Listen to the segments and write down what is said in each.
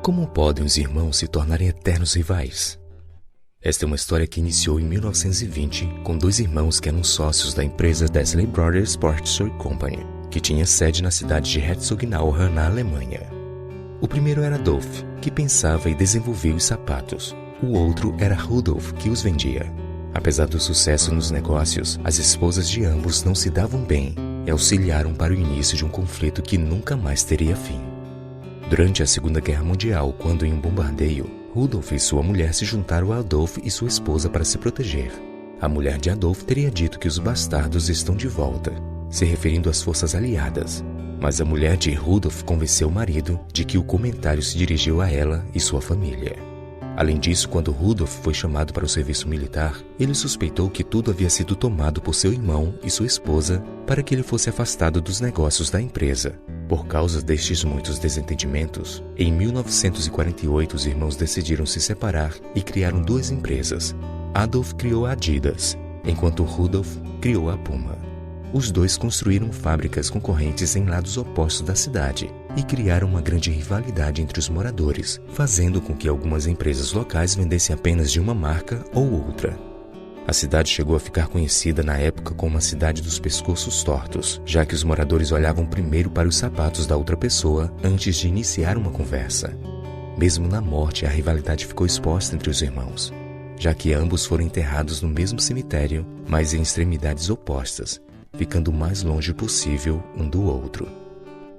Como podem os irmãos se tornarem eternos rivais? Esta é uma história que iniciou em 1920 com dois irmãos que eram sócios da empresa Desley Brothers Sportswear Company, que tinha sede na cidade de Herzogenaurach, na Alemanha. O primeiro era Adolf, que pensava e desenvolvia os sapatos. O outro era Rudolf, que os vendia. Apesar do sucesso nos negócios, as esposas de ambos não se davam bem e auxiliaram para o início de um conflito que nunca mais teria fim. Durante a Segunda Guerra Mundial, quando em um bombardeio, Rudolf e sua mulher se juntaram a Adolf e sua esposa para se proteger. A mulher de Adolf teria dito que os bastardos estão de volta, se referindo às forças aliadas. Mas a mulher de Rudolf convenceu o marido de que o comentário se dirigiu a ela e sua família. Além disso, quando Rudolf foi chamado para o serviço militar, ele suspeitou que tudo havia sido tomado por seu irmão e sua esposa para que ele fosse afastado dos negócios da empresa. Por causa destes muitos desentendimentos, em 1948 os irmãos decidiram se separar e criaram duas empresas. Adolf criou a Adidas, enquanto Rudolf criou a Puma. Os dois construíram fábricas concorrentes em lados opostos da cidade e criaram uma grande rivalidade entre os moradores, fazendo com que algumas empresas locais vendessem apenas de uma marca ou outra. A cidade chegou a ficar conhecida na época como a cidade dos pescoços tortos, já que os moradores olhavam primeiro para os sapatos da outra pessoa antes de iniciar uma conversa. Mesmo na morte, a rivalidade ficou exposta entre os irmãos, já que ambos foram enterrados no mesmo cemitério, mas em extremidades opostas, ficando o mais longe possível um do outro.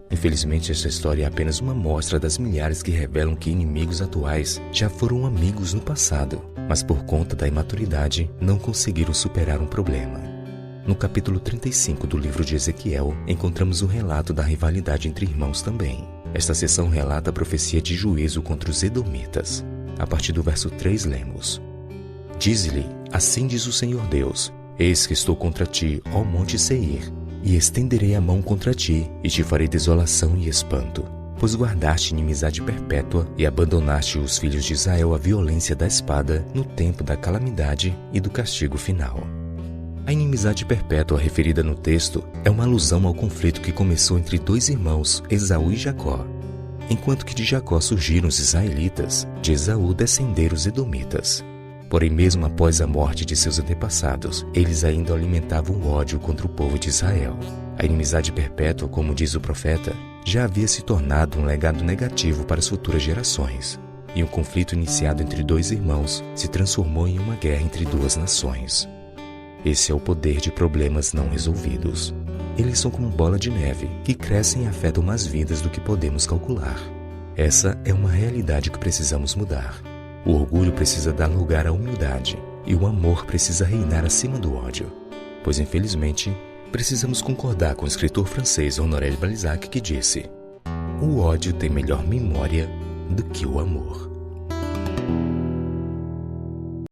Infelizmente, esta história é apenas uma amostra das milhares que revelam que inimigos atuais já foram amigos no passado, mas por conta da imaturidade não conseguiram superar um problema. No capítulo 35 do livro de Ezequiel, encontramos o relato da rivalidade entre irmãos também. Esta seção relata a profecia de juízo contra os edomitas. A partir do verso 3 lemos: Dize-lhe, assim diz o Senhor Deus: Eis que estou contra ti, ó monte Seir, e estenderei a mão contra ti, e te farei desolação e espanto, pois guardaste inimizade perpétua e abandonaste os filhos de Israel à violência da espada no tempo da calamidade e do castigo final. A inimizade perpétua referida no texto é uma alusão ao conflito que começou entre dois irmãos, Esaú e Jacó. Enquanto que de Jacó surgiram os israelitas, de Esaú descenderam os edomitas. Porém, mesmo após a morte de seus antepassados, eles ainda alimentavam o ódio contra o povo de Israel. A inimizade perpétua, como diz o profeta, já havia se tornado um legado negativo para as futuras gerações, e um conflito iniciado entre dois irmãos se transformou em uma guerra entre duas nações. Esse é o poder de problemas não resolvidos. Eles são como bola de neve, que crescem e afetam mais vidas do que podemos calcular. Essa é uma realidade que precisamos mudar. O orgulho precisa dar lugar à humildade, e o amor precisa reinar acima do ódio. Pois, infelizmente, precisamos concordar com o escritor francês Honoré de Balzac, que disse: o ódio tem melhor memória do que o amor.